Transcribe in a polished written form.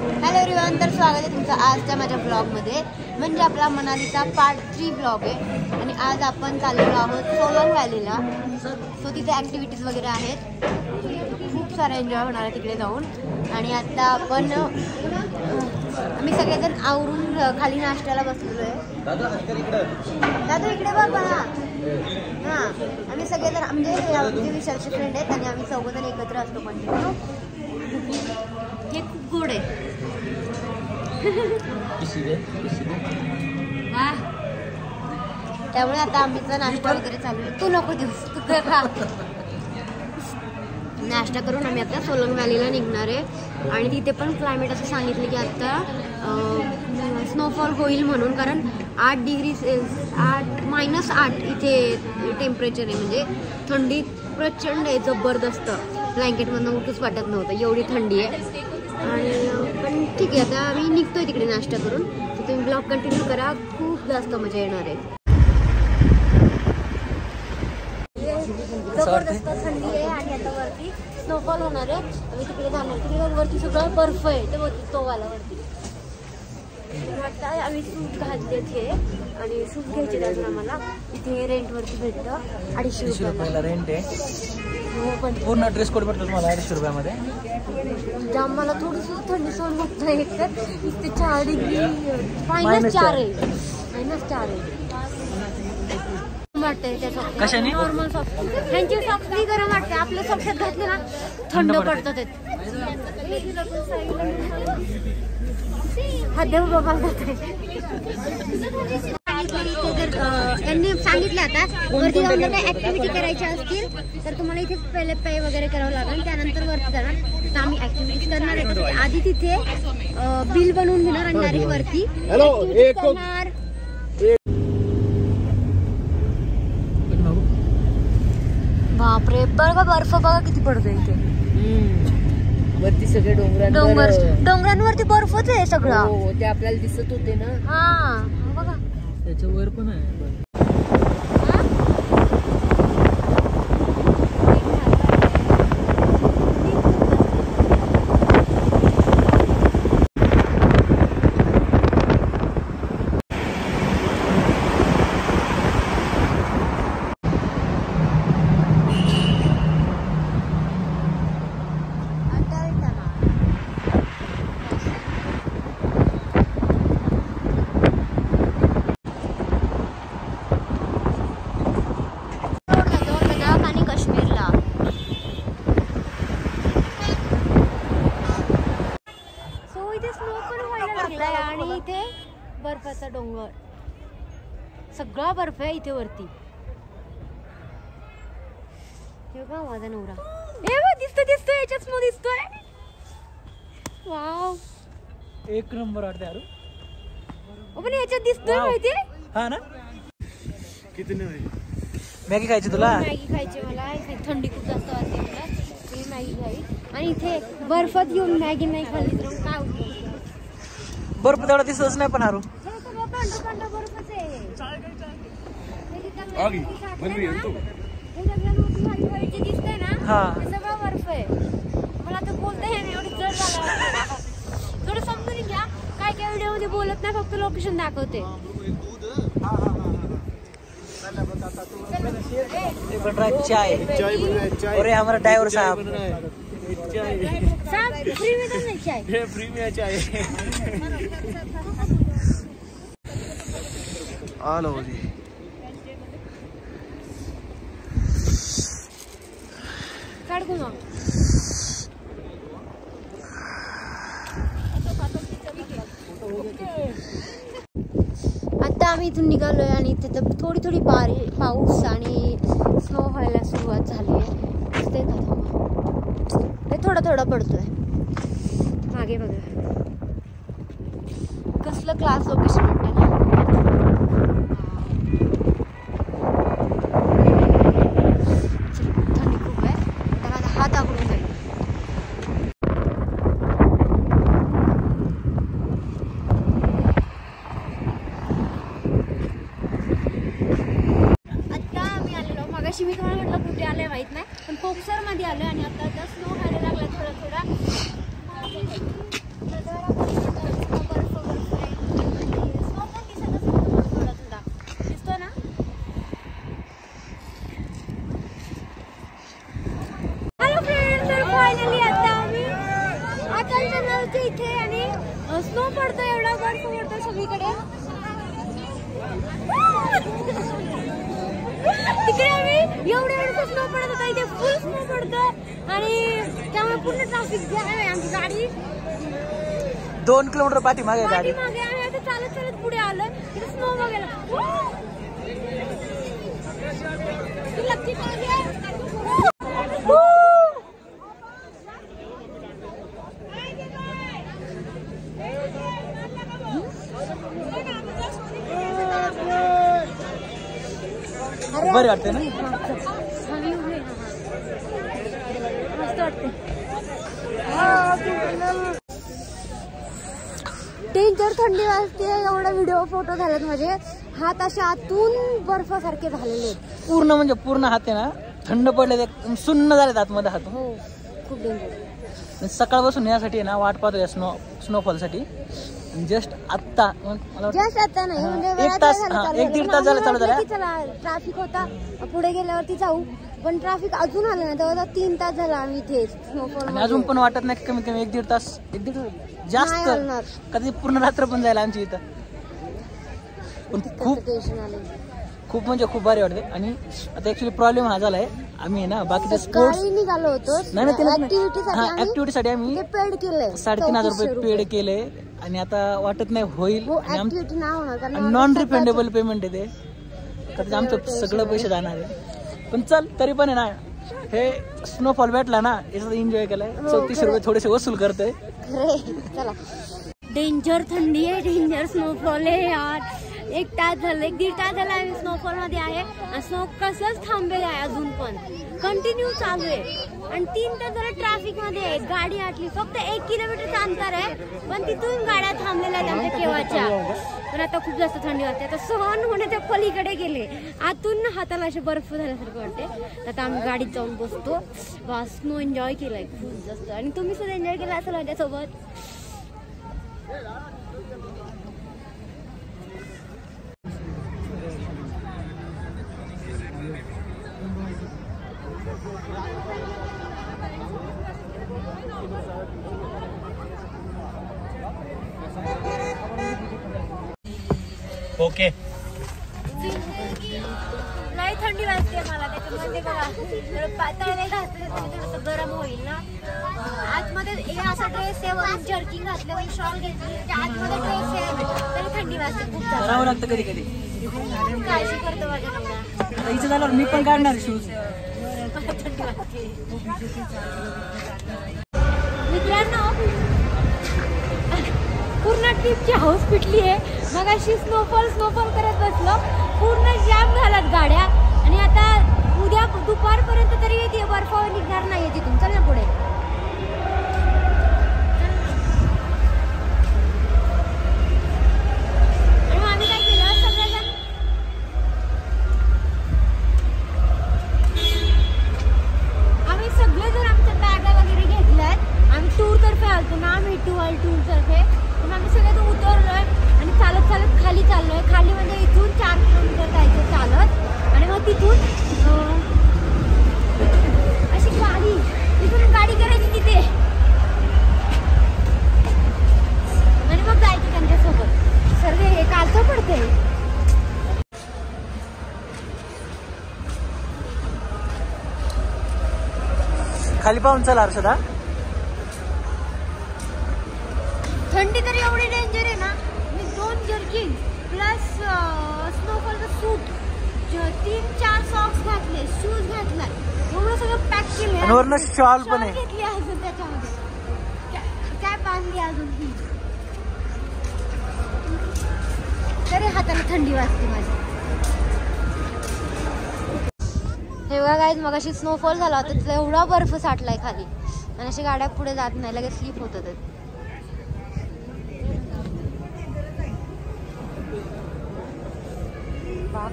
Hello everyone, तर स्वागत आहे तुमचं आजच्या माझ्या ब्लॉगमध्ये. म्हणजे आपला मनालीचा पार्ट 3 ब्लॉग आहे आणि आज आपण चाललेलो आहोत सोलंग व्हॅलीला. सो तिथे ॲक्टिव्हिटीज वगैरे आहेत, खूप सारा एन्जॉय होणार आहे तिकडे जाऊन. आणि आता आपण आम्ही सगळेजण आवरून खाली नाश्त्याला बसलेलो आहे. दादा इकडे बाबा. हां, आम्ही सगळेजण म्हणजे विशालचे फ्रेंड आहेत आणि आम्ही चौघजण एकत्र असतो. कंटिन्यू हे खूप गोड आहे. त्यामुळे आता आम्हीचा नाश्ता वगैरे चालू आहे. तू नको देऊस, तू खा. नाश्ता करून आम्ही आता सोलंग व्हॅलीला निघणार आहे. आणि तिथे पण क्लायमेट असं सांगितलं की आता स्नोफॉल होईल म्हणून, कारण 8 डिग्री -8 इथे टेम्परेचर आहे. म्हणजे थंडी प्रचंड आहे, जबरदस्त. ब्लँकेटमधून उठूच वाटत नव्हतं, एवढी थंडी आहे. आणि पण ठीक आहे, आता आम्ही निघतोय तिकडे नाश्ता करून. तर तुम्ही ब्लॉग कंटिन्यू करा, खूप जास्त मजा येणार आहे. जबरदस्त थंडी आहे आणि आता वरती स्नोफॉल होणार आहे. आम्ही तिकडे जाणार. तिकडे वरती सगळं बर्फ आहे, ते वरती तोवाला वरती वाटतं. आम्ही सूट घातले हे आणि सूट घ्यायचे अजून आम्हाला. इथे रेंटवरती भेटतं 250 रुपयाला रेंट आहे. हो, पण पूर्ण ड्रेस कोड भेटतो तुम्हाला 250 रुपयामध्ये. जाम मला थोडीशी थंडी सहन होत नाही. एक तर इथे 4 डिग्री -4 आहे. -4 आहे वाटतंय. त्याचं नॉर्मल सॉक्स, त्यांची सॉक्स नाही गरम वाटते. आपल्या सॉक्सात घातले ना थंड पडतं. ते हात बाबा त्यांनी सांगितलं आता वरती जाऊन जर काही ऍक्टिव्हिटी करायच्या असतील तर तुम्हाला इथे पहिले पे वगैरे करावं लागेल, त्यानंतर वरती जाणार. तर आम्ही ऍक्टिव्हिटीज करणार आहे. तर आधी तिथे बिल बनवून घेणार आणि डायरेक्ट वरती करणार. बापरे, बघा बर्फ बघा किती पडतोय इथे. वरती सगळे डोंगरांवरती बर्फच आहे सगळा. हो, ते आपल्याला दिसत होते ना. हा बघा, त्याच्या वर पण आहे. आणि इथे बर्फाचा डोंगर, सगळा बर्फ आहे इथे वरती. हे बघा माझा नवरा, दिसतोय याच्याच मध्ये दिसतोय. वाव, एक नंबर वाटते यार. पण याच्यात दिसतोय माहितीये. हा ना, किती मॅगी खायची तुला? मॅगी खायची मला. थंडी खूप जास्त वाटते मला. मी मॅगी खाई आणि इथे बर्फात येऊन मॅगी नाही खाल्ली तर काय होतं. बर्फ तेवढा दिसतच नाही पण हारू. दिसतंय ना, सगळं बर्फ आहे. मला आता बोलता येईल, एवढी जड झाला. थोडं समजून घ्या, काय काय व्हिडिओ मध्ये बोलत नाही, फक्त लोकेशन दाखवते. चाय अरे हमारा ड्राइवर साहब फ्री में नहीं चाय, फ्री में चाय. आलो जी. काढू ना. आता आम्ही इथून निघालोय आणि तिथं थोडी पाऊस आणि स्नो व्हायला सुरुवात झाली आहे. दिसतंय का? थोडा पडतोय. मागे बघा कसलं क्लास लोकेशन वाटतं ना. थंडी खूप आहे, तर माझा हात आखडून जाईल. मी तुम्हाला म्हटलं कुठे आले माहित नाही, पण कोकसर मध्ये आलोय आणि आता स्नो व्हायला लागला थोडा. पोहोचते इथे आणि स्नो पडतो, एवढा बर्फ पडतो सगळीकडे. तिकडे आम्ही एवढं स्नो पडत होता, इथे फुल स्नो पडतो आणि त्यामुळे पूर्ण ट्रॅफिक जॅम आहे. आमची गाडी 2 किलोमीटर पाठीमागे गाडी. मागे आम्ही आता चालत चालत पुढे आलोय तिथे स्नो बघायला. बरे वाटते ना. मस्त वाटते. डेंजर थंडी वाजते. एवढा व्हिडिओ फोटो झालेत माझे. हात असे आतून बर्फासारखे झालेले आहेत पूर्ण, म्हणजे पूर्ण हात आहे ना थंड पडले, एकदम सुन्न झालेत आतमध्ये हात. हो, खूप डेंजर. सकाळपासून यासाठी ना वाट पाहतो या स्नोफॉल साठी. जस्ट आत्ता जस्ट आता नाही म्हणजे 1 तास 1-1.5 तास झालं चालू झाला. चला ट्रॅफिक होता, पुढे गेल्यावरती जाऊ, पण ट्रॅफिक अजून आलं नाही. तेव्हा 3 तास झाला आम्ही इथे स्नोफॉल. अजून पण वाटत नाही कमीत कमी 1-1.5 तास, 1-1.5 जास्त, कधी पूर्ण रात्र पण जायला आमची इथं. पण खूप म्हणजे खूप भारी वाटते. आणि आता ऍक्च्युली प्रॉब्लेम हा झालाय, आम्ही ना बाकीचे स्पोर्ट्स निघालो होतो ऍक्टिव्हिटीसाठी आम्ही पेड केलंय, 3,500 रुपये पेड केले आणि आता वाटत नाही होईल. आणि नॉन रिफंडेबल पेमेंट आहे ते, आमचं सगळं पैसे जाणार आहे. पण चल तरी पण आहे ना, हे स्नोफॉल भेटला ना याचा एन्जॉय केलाय. 34 रुपये थोडेसे वसूल करतोय. चला. डेंजर थंडी आहे, डेंजर स्नोफॉल आहे यार. 1 तास झालं, 1-1.5 तास झाला आम्ही स्नोफॉल मध्ये आहे. स्नो कसंच थांबलेलं आहे, अजून पण कंटिन्यू चालू आहे. आणि 3 तास झालं ट्रॅफिक मध्ये आहे. गाडी आटली, फक्त 1 किलोमीटरचं अंतर आहे, पण तिथून गाड्या थांबलेल्या आहेत आमच्या केव्हाच्या. पण आता खूप जास्त थंडी वाटते. आता सहन होण्याच्या पलीकडे गेले, आतून हाताला असे बर्फ झाल्यासारखं वाटते. आता आम्ही गाडीत जाऊन बसतो. स्नो एन्जॉय केलाय खूप जास्त. आणि तुम्ही सुद्धा एन्जॉय केला असेल माझ्यासोबत. ओके. नाही थंडी वाजते मला, त्याच्यामध्ये बघा पातळ नाही घातले थोडंसं गरम होईल ना. आतमध्ये हे असा ड्रेस आहे, वरून जर्किंग घातलं, शॉल घेतली, आतमध्ये ड्रेस आहे, तरी थंडी वाजते खूप जास्त. करावं लागतं कधी कधी. काळजी करतो माझ्या नवरा. इथं झाल्यावर मी पण काढणार शूज. थंडी वाजते. मित्रांनो, पूर्ण ट्रिपची हाऊस पिटली आहे. मग अशी स्नोफॉल करत बसलो, पूर्ण जाम झाल्यात गाड्या. आणि आता उद्या दुपारपर्यंत तरी येते बर्फावर निघणार नाहीये तिथून. चल ना पुढे. आणि आम्ही काय केलं, सगळेजण आमच्या बॅगा वगैरे घेतल्यात. आम्ही टूर तर्फे आलतो ना, आम्ही टूर तर्फे. पण आम्ही सगळे उतरलोय आणि चालत चालत खाली चाललोय. खाली म्हणजे इथून 4 किलोमीटर जायचं चालत. आणि मग तिथून अशी तिथून गाडी करायची तिथे आणि मग जायचं त्यांच्यासोबत. सर्व हे कालचं पडते. खाली पाहून चला हर्षदा. थंडी तरी एवढी डेंजर आहे ना. मी 2 जर्किन प्लस स्नोफॉलचं सूट, 3-4 सॉक्स घातले, शूज घातला, एवढं सगळं पॅक केलं. आणि वरनं शॉल पण आहे. घेतली अजून त्याच्यामध्ये काय बांधली अजून ही, तरी हाताला थंडी वाजते माझी. हे बघा गाईज, मग अशी स्नोफॉल झाला होता, तिथला एवढा बर्फ साठलाय खाली. आणि अशी गाड्या पुढे जात नाही, लगेच स्लिप होतात. बाप